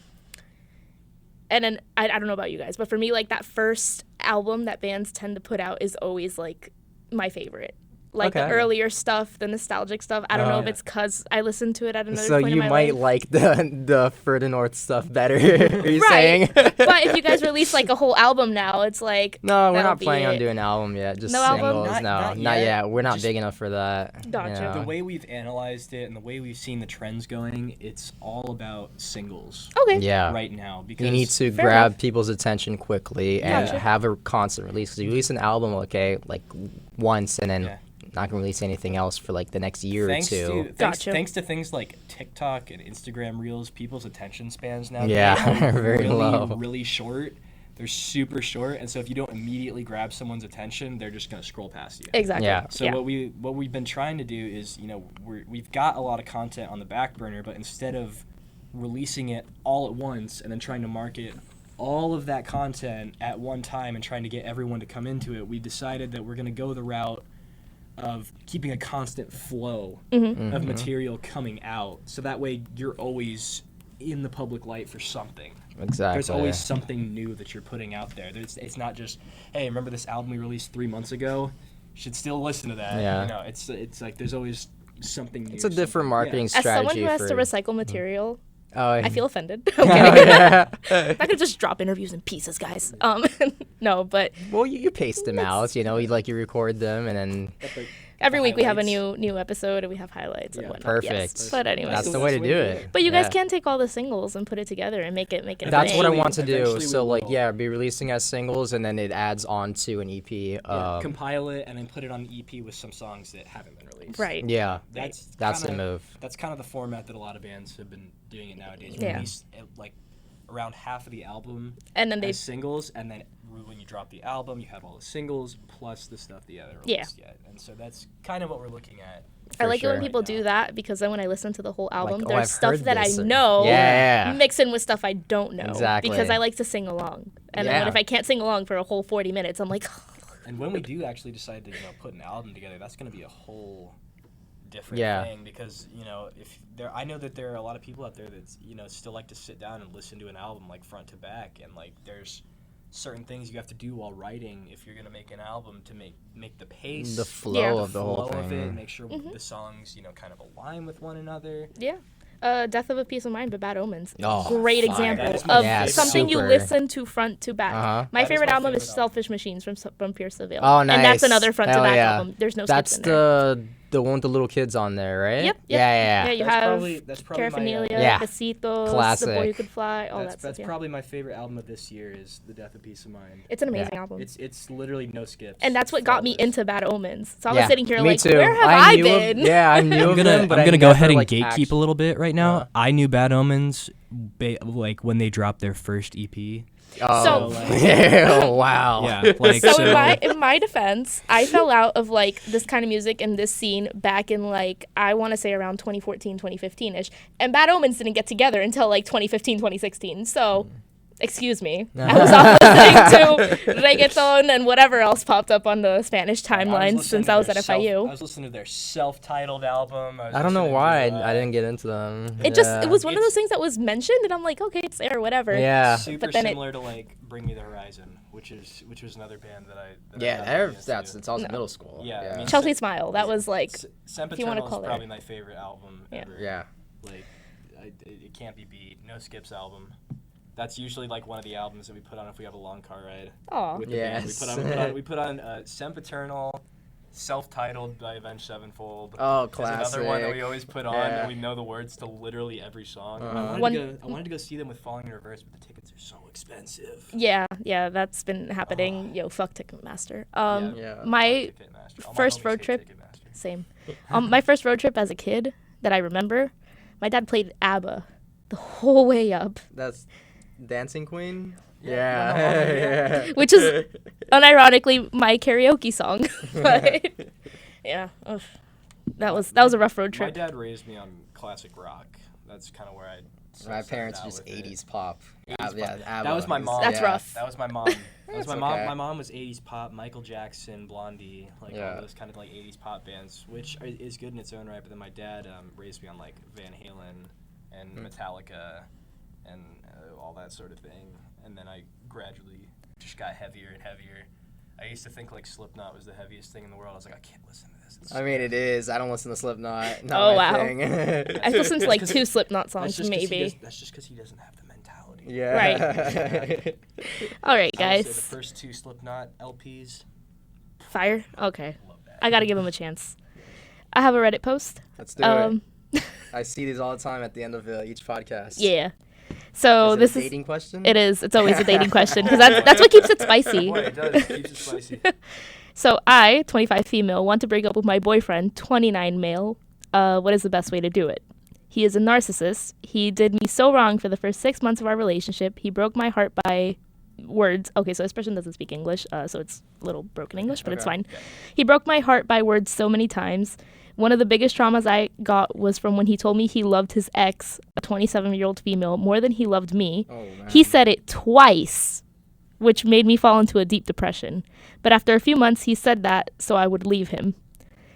And then I don't know about you guys, but for me, like that first album that bands tend to put out is always like my favorite. Like the Okay. earlier stuff, the nostalgic stuff. I don't know if Yeah. it's because I listened to it at another So point you in my might life. like the further north stuff better. Are you saying? Right. But if you guys release like a whole album now, it's like No, we're that'll not be planning on it. doing an album yet. Just No album? singles. Not Not yet. yet. We're not Just- big enough for that. Gotcha. The way we've analyzed it and the way we've seen the trends going, it's all about singles Okay. Yeah. right now because You need to Fair grab enough. people's attention quickly and Gotcha. have a constant release. Because you release an album, okay, like once, and then Yeah. not gonna release anything else for like the next year or two. Gotcha. Thanks to things like TikTok and Instagram Reels, people's attention spans now Yeah, are very really, low. really short. They're super short, and so if you don't immediately grab someone's attention, they're just gonna scroll past you. Exactly. Yeah. So what we've been trying to do is, you know, we've got a lot of content on the back burner, but instead of releasing it all at once and then trying to market all of that content at one time and trying to get everyone to come into it, we decided that we're going to go the route of keeping a constant flow of material coming out, so that way you're always in the public light for something. Exactly. There's always something new that you're putting out there. It's not just, hey, remember this album we released 3 months ago? You should still listen to that. Yeah. You know, it's like there's always something new. It's a different something- marketing As strategy. someone who has for, to recycle material, Oh, I feel offended. I'm kidding. yeah. I could just drop interviews in pieces, guys. No, but Well, you paste them out. You know, you record them and then. every week we have a highlights. new episode and we have highlights and Yeah. whatnot. Yes. Perfect. But anyway, That's the way to do it. but you guys Yeah. can take all the singles and put it together and make it a That's thing. what I want to do. Eventually we So, like, will. yeah, be releasing as singles and then it adds on to an EP. Yeah, compile it and then put it on the EP with some songs that haven't been released. Right. Yeah, That's the kinda- move. That's kind of the format that a lot of bands have been doing it nowadays. Yeah. Release like around half of the album And then they as singles, and then when you drop the album, you have all the singles plus the stuff you haven't Yeah. released yet. And so that's kind of what we're looking at. I For like it when sure. people do that because then when I listen to the whole album, oh, there's I've stuff heard that this, I or- know Yeah. mixed in with stuff I don't know. Exactly. Because I like to sing along. And then Yeah. if I can't sing along for a whole 40 minutes, I'm like, And when we do actually decide to put an album together, that's going to be a whole different Yeah. thing because if there, I know that there are a lot of people out there that still like to sit down and listen to an album like front to back, and like there's certain things you have to do while writing if you're going to make an album to make the pace, The flow Yeah. of the whole flow of it, thing. make sure the songs kind of align with one another. yeah. Death of a Peace of Mind by Bad Omens. Oh, Great fire. example That is my of Yeah, something you super. listen to front to back. Uh-huh. My That is favorite my album is favorite Selfish Machines from Pierce Seville. Oh, nice. And that's another front to Hell back yeah. album. There's no That's skips in there. the one with the little kids on there, right? Yep. Yeah. You That's have probably my, Paraphernalia, Yeah. Besitos, The Boy Who Classic. Could Fly, all that that's stuff. Yeah. probably my favorite album of this year is The Death of Peace of Mind. It's an amazing Yeah. album. It's literally no skips. And that's what got me Flawless. into Bad Omens. So I Yeah, was sitting here me like, too. where have I knew been? Yeah, I knew of them, but I'm I gonna go never, ahead and like, gatekeep a little bit right now. Yeah. I knew Bad Omens, like when they dropped their first EP. Oh, So- wow. Yeah, like So so. in my defense, I fell out of like this kind of music and this scene back in like I want to say around 2014, 2015ish, and Bad Omens didn't get together until like 2015, 2016. So Excuse me. I was off listening to reggaeton and whatever else popped up on the Spanish timeline since I was at FIU. I was listening to their self-titled album. I don't know why I didn't get into them. It was one of those things that was mentioned, and I'm like, okay, it's there, whatever. Yeah. Super similar to like Bring Me the Horizon, which was another band that I It's also middle school. Yeah, I mean, Chelsea Smile. That was like, if you want to Sempiternal call is it. probably my favorite album ever. Yeah. Like, it can't be beat. No Skips album. That's usually like one of the albums that we put on if we have a long car ride. Aw. With the band. Yes. We put on Sempiternal, self-titled by Avenged Sevenfold. Oh, There's another one that we classic. always put on, Yeah. and we know the words to literally every song. Uh-huh. I wanted to go see them with Falling in Reverse, but the tickets are so expensive. Yeah, that's been happening. Yo, fuck Ticketmaster. Yeah. My Ticketmaster. All my first homies road hate trip, Ticketmaster. same. My first road trip as a kid that I remember, my dad played ABBA the whole way up, That's Dancing Queen? Yeah. which is unironically my karaoke song. But yeah, ugh. That was a rough road My trip. dad raised me on classic rock. That's kind of where I. My started parents out just with it. 80s pop. 80s pop. Yeah, That was my mom. That's rough. That was my mom. That was my That's mom. okay. My mom was 80s pop, Michael Jackson, Blondie, like Yeah. all those kind of like 80s pop bands, which is good in its own right. But then my dad raised me on like Van Halen and Metallica and all that sort of thing. And then I gradually just got heavier and heavier. I used to think like Slipknot was the heaviest thing in the world. I was like, I can't listen to this. It's I mean, it is. I don't listen to Slipknot. Not Oh, my wow. thing. I've listened to like 2 Slipknot songs, maybe. That's just because he doesn't have the mentality. Yeah. All right, I would say the guys. first 2 Slipknot LPs. Fire. Okay, Love that. I gotta give him a chance. I have a Reddit post. Let's do it. I see these all the time at the end of each podcast. Yeah. So Is it this a is. dating question? It is. It's always a dating question because that's what keeps it spicy. Boy, it does. It keeps it spicy. So I, 25 female, want to break up with my boyfriend, 29 male. What is the best way to do it? He is a narcissist. He did me so wrong for the first 6 months of our relationship. He broke my heart by words. Okay, so this person doesn't speak English, so it's a little broken English, but it's Okay. fine. He broke my heart by words so many times. One of the biggest traumas I got was from when he told me he loved his ex, a 27-year-old female, more than he loved me. Oh, man. He said it twice, which made me fall into a deep depression. But after a few months, he said that so I would leave him.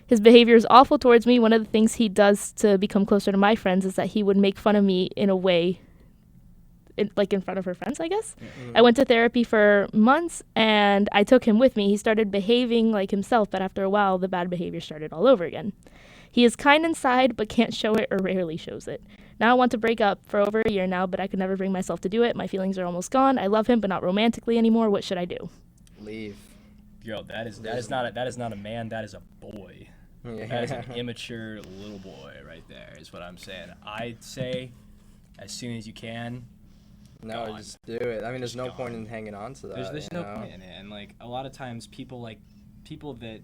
His behavior is awful towards me. One of the things he does to become closer to my friends is that he would make fun of me in a way, like in front of her friends, I guess. I went to therapy for months, and I took him with me. He started behaving like himself, but after a while, the bad behavior started all over again. He is kind inside, but can't show it or rarely shows it. Now I want to break up for over a year now, but I could never bring myself to do it. My feelings are almost gone. I love him, but not romantically anymore. What should I do? Leave. Yo, that is not a man. That is a boy. That is an immature little boy right there. Is what I'm saying. I'd say, as soon as you can. No, Gone. just do it. I mean, there's no Just point gone. in hanging on to that. There's you no know? point in it, and like a lot of times people that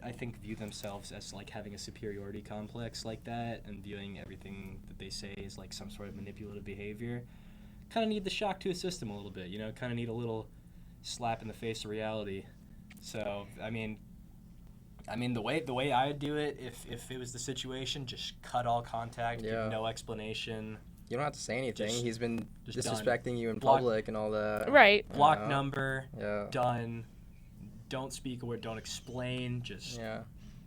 I think view themselves as like having a superiority complex like that, and viewing everything that they say is like some sort of manipulative behavior, kind of need the shock to a system a little bit. You know, kind of need a little slap in the face of reality. So I mean, the way I'd do it if it was the situation, just cut all contact, Yeah. give no explanation, You don't have to say anything. Just- He's been just disrespecting you in Block- public and all that. Right. block Yeah. number, Yeah. done. Don't speak a word. Don't explain. Just Yeah.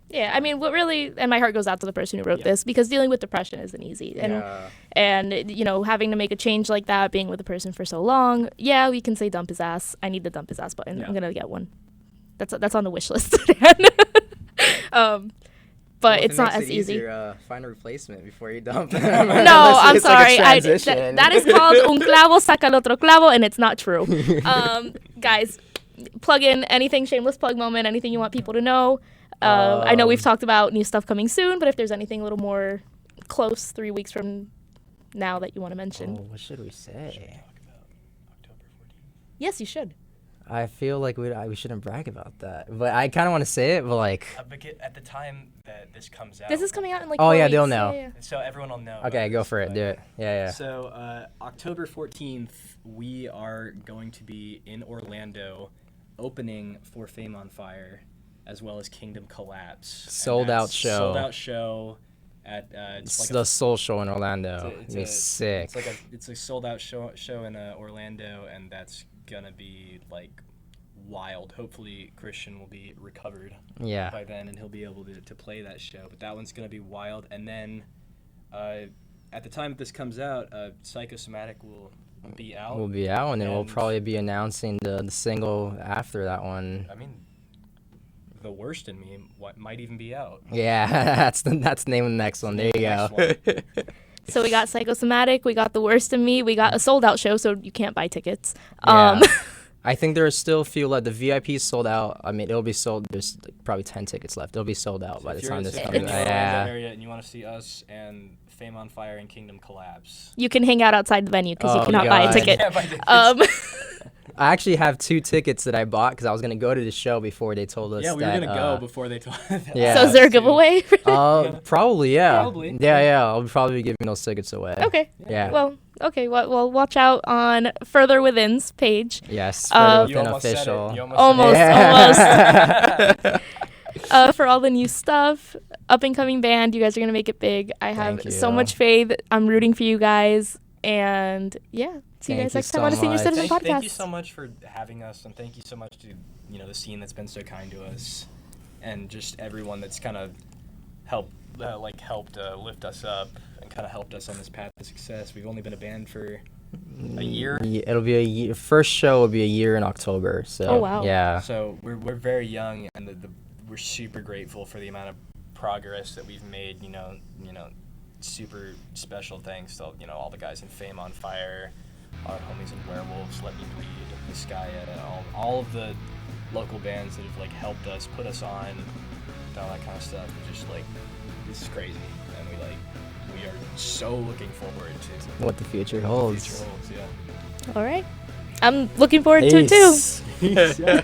Yeah, I mean, what really, and my heart goes out to the person who wrote this, because dealing with depression isn't easy. And you know, having to make a change like that, being with a person for so long, yeah, we can say dump his ass. I need the dump his ass button. Yeah. I'm gonna get one. That's on the wish list. But Well, if it's it not makes as it easy. easier, find a replacement before you dump. No, Unless I'm it's like a sorry. transition. That is called un clavo saca el otro clavo, and it's not true. Guys, plug in anything, shameless plug moment, anything you want people to know. I know we've talked about new stuff coming soon, but if there's anything a little more close 3 weeks from now that you want to mention, What should we say? October 14th. yes, you should. I feel like we shouldn't brag about that, but I kind of want to say it. But like, At the time that this comes out. This is coming out in like Oh, 4 yeah, weeks. they'll know. Yeah. So everyone will know. okay, about go this, for it. but- Do it. Yeah. So October 14th, we are going to be in Orlando, opening for Fame on Fire, as well as Kingdom Collapse. And Sold out that's show. Sold out show at It's like the Soul Show in Orlando. it's It's sick. it's a sold out show in Orlando, and that's gonna be like wild. Hopefully Christian will be recovered Yeah. by then, and he'll be able to play that show. But that one's gonna be wild. And then at the time this comes out, Psychosomatic will be out. We'll be out, and then we'll And- probably be announcing the single after that one. I mean, The Worst in Me might even be out. Yeah, that's the name of the next one. There you go. Next So we got Psychosomatic, we got The Worst in Me, we got a sold out show, so you can't buy tickets. Yeah. I think there are still a few left. The VIP is sold out. I mean, it'll be sold. There's like probably 10 tickets left. It'll be sold out by the time this if comes you're in out. the Orlando Yeah. area and you want to see us and Fame on Fire and Kingdom collabs. You can hang out outside the venue because you Oh, cannot buy a God. ticket. Yeah, buy tickets. I actually have 2 tickets that I bought because I was gonna go to the show before they told us. Yeah, we were that, gonna go before they told. Yeah. So is there a us to. giveaway? Probably, yeah. Probably. Yeah. I'll probably be giving those tickets away. Okay. Yeah. Well, watch out on Further Within's page. Yes. You Further Within almost said it. official. You Almost, Yeah. for all the new stuff, up and coming band, you guys are gonna make it big. I have Thank so you. much faith. I'm rooting for you guys, and yeah, see you Thank guys you next time so on a Senior much. Citizen podcast. Thank you so much for having us, and thank you so much to the scene that's been so kind to us, and just everyone that's kind of helped lift us up and kind of helped us on this path to success. We've only been a band for a year. It'll be a year. First show will be a year in October. So. Oh, wow. Yeah. So we're very young, and we're super grateful for the amount of progress that we've made. Super special thanks to all the guys in Fame on Fire, our homies in Werewolves, Let Me Bleed, Niskaya, all of the local bands that have helped us, put us on, all that kind of stuff. It's just this is crazy, and we are so looking forward to What the future what the holds. future holds. Yeah. All right, I'm looking forward to it too. Peace. Yeah.